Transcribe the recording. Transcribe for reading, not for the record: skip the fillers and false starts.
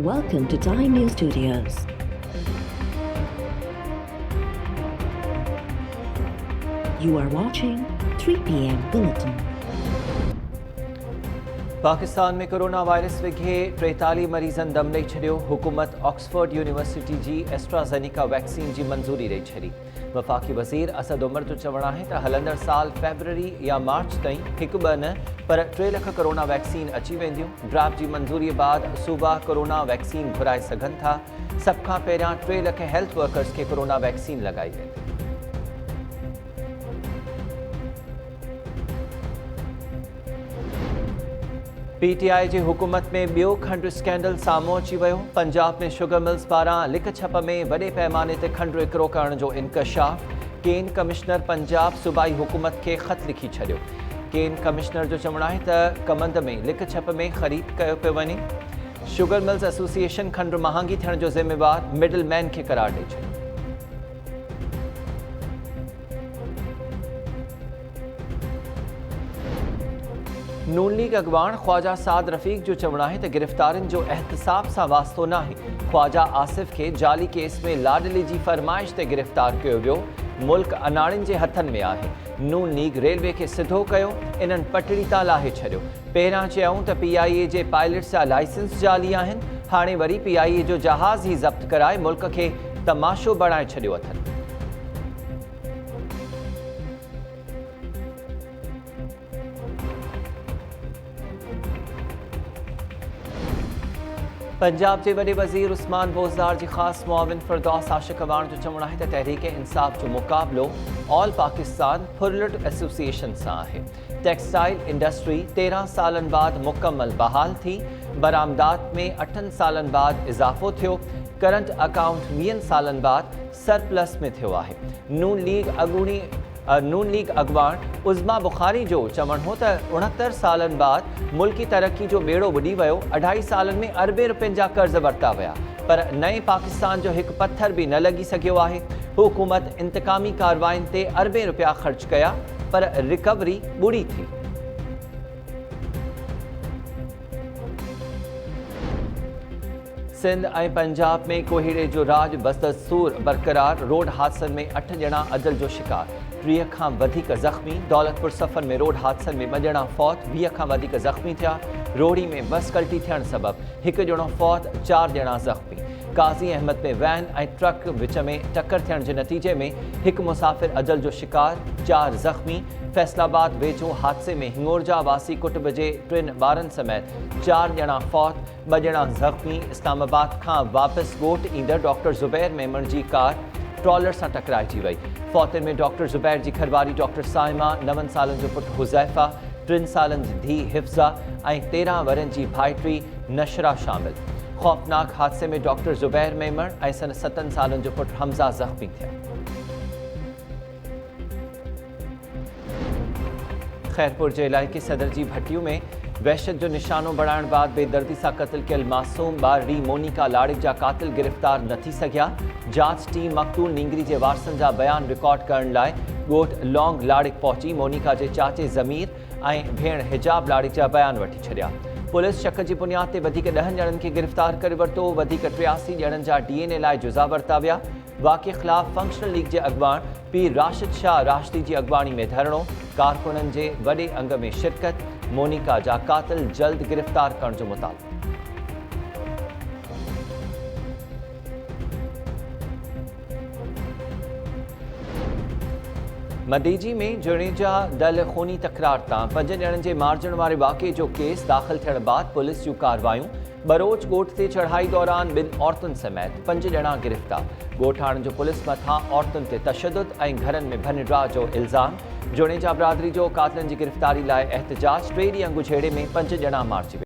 Welcome to Time News Studios. You are watching 3 p.m. Bulletin. Pakistan में corona virus विघे 43 मरीज़नि दम ॾेई छॾियो। हुकूमत ऑक्सफोर्ड यूनिवर्सिटी जी एस्ट्राज़ेनेका वैक्सीन जी मंज़ूरी ॾेई छॾी। वफ़ाक़ी वज़ीर असद उमर जो चवणु आहे त हलंदड़ साल फेबरवरी या मार्च ताईं 1-2 न पर 3 लाख कोरोना वैक्सीन अची वेंदियूं। ड्राफ्ट जी मंज़ूरीअ बाद सूबा कोरोना वैक्सीन घुराए सघनि था। सभ खां पहिरियां 3 लाख हेल्थ वर्कर्स खे कोरोना वैक्सीन लॻाई वेंदी। PTI जी हुकूमत में ॿियो खंडु स्कैंडल साम्हूं अची वियो। पंजाब में शुगर मिल्स पारां लिक छप में वॾे पैमाने ते खंडु विकिरो करण जो इंकशाफ। केन कमिश्नर पंजाब सूबाई हुकूमत खे ख़त लिखी छॾियो। केन कमिश्नर जो चवणु आहे त कमंद में लिक छप में ख़रीद कयो पियो वञे। शुगर मिल्स एसोसिएशन खंडु महांगी थियण जो ज़िम्मेवार मिडल मैन खे करार ॾेई छॾियो। नून लीग अॻवान ख्वाजा साद रफ़ीक जो चवणु आहे त गिरफ़्तारियुनि जो एहतिसाब सां वास्तो नाहे। ख्वाजा आसिफ खे जाली केस में लाडली जी फरमाइश ते गिरफ़्तार कयो वियो। मुल्क अनाड़ियुनि जे हथनि में आहे। नून लीग रेलवे खे सिधो कयो, इन्हनि पटड़ी तां लाहे छॾियो। पहिरियां चयऊं त PIA जे पायलट्स जा लाइसेंस जाली आहिनि। हाणे वरी PIA जो जहाज़ ई ज़ब्त कराए मुल्क खे तमाशो बणाए छॾियो अथनि। पंजाब के वॾे वज़ीर उस्मान बोज़दार जी ख़ास मुआविन फ़िरदौस आशिक़ अवान जो चवणु आहे त तहरीक इंसाफ़ जो मुक़ाबिलो ऑल पाकिस्तान फुरलट एसोसिएशन सां आहे। टेक्सटाइल इंडस्ट्री 13 सालनि बाद मुकम्मल बहाल थी। बरामदात में 8 सालनि बाद इज़ाफ़ो थियो। करंट अकाउंट 20 सालनि बाद सरप्लस में थियो आहे। नून लीग अॻवान उज़मा बुखारी जो चवणु हो त 69 सालनि बाद मुल्की तरक्की जो बेड़ो बुॾी वियो। 2.5 सालनि में अरबे रुपयनि जा कर्ज़ वरिता विया, पर नए पाकिस्तान जो हिकु पत्थर बि न लॻी सघियो आहे। हुकूमत इंतकामी कार्रवाइनि ते अरबे रुपया ख़र्च कया, पर रिकवरी ॿुड़ी थी। सिंध ऐं पंजाब में कोहीड़े जो राज बदस्तूर बरक़रार। रोड हादसनि में 8 ॼणा अदल जो शिकार, 30 खां वधीक ज़ख़्मी। दौलतपुर सफ़र में रोड हादसनि में 2 ॼणा फौत, 20 खां वधीक ज़ख़्मी थिया। रोड़ी में बस कल्टी थियण सबबि 1 ॼणो फौत, 4 ॼणा ज़ख़्मी। काज़ी अहमद में वैन ऐं ट्रक विच में टक्कर थियण जे नतीजे में 1 मुसाफ़िर अजल जो शिकार, 4 ज़ख़्मी। फैसलाबाद वेझो हादसे में हिंगोरजा वासी कुटुंब जे 3 ॿारनि समेत 4 ॼणा फौत, 2 ॼणा ज़ख़्मी। इस्लामाबाद खां वापसि ॻोठ ईंदड़ डॉक्टर ज़ुबैर मेमण जी कार ट्रॉलर सां टकराइजी वई। फौतनि में डॉक्टर ज़ुबैर जी घरवारी डॉक्टर साइमा, 9 सालनि जो पुटु हुज़ैफ़ा, 3 सालनि जी धीउ हिफ़्ज़ा ऐं 13 वरनि जी भाइटी नशरा शामिल। ख़ौफ़नाक हादसे में डॉक्टर ज़ुबैर मेमण ऐं सन 7 सालनि जो पुटु हमज़ा ज़ख़्मी थिया। खैरपुर जे इलाइक़े सदर जी भट्टियूं में वहशत जो निशानो बणाइण बाद बेदर्दी सां क़त्ल कयल मासूम ॿारड़ी मोनिका लाड़िक जा क़ातिल गिरफ़्तार न थी सघिया। जांच टीम मक़तूल नींगरी जे वारसनि जा बयान रिकॉर्ड करण लाइ ॻोठ लौंग लाड़िक पहुची मोनिका जे चाचे ज़मीर ऐं भेण हिजाब लाड़िक जा बयान वठी छॾिया। पुलिस शक जी बुनियाद ते वधीक 10 ॼणनि खे गिरफ़्तार करे वरितो। वधीक 83 ॼणनि जा DNA लाइ जुज़ा वरिता विया। वाक़े ख़िलाफ़ फंक्शनल लीग जे अॻवान पीर राशिद शाह राशिदी जी अॻवानी में धरणो। कारकुननि जे वॾे अंग में शिरकत। मोनिका जा क़ातिल जल्द गिरफ़्तार करण जो मुतालबो। मदीजी में जुनेजा दल खूनी तकरार तां 5 ॼणनि जे मारिजण वारे वाक़े जो केस दाख़िल थियण बाद पुलिस जूं कार्रवायूं। बरोच ॻोठ ते चढ़ाई दौरान 2 औरतुनि समेत 5 ॼणा गिरफ़्तार। ॻोठाणनि जो पुलिस मथां औरतुनि ते तशदुद ऐं घरनि में भनराह जो इल्ज़ाम। जुनेजा बिरादरी जो क़ातिलनि जी गिरफ़्तारी लाइ एहतिजाज। 3 ॾींहं गुझेड़े में 5 ॼणा मारिजी विया।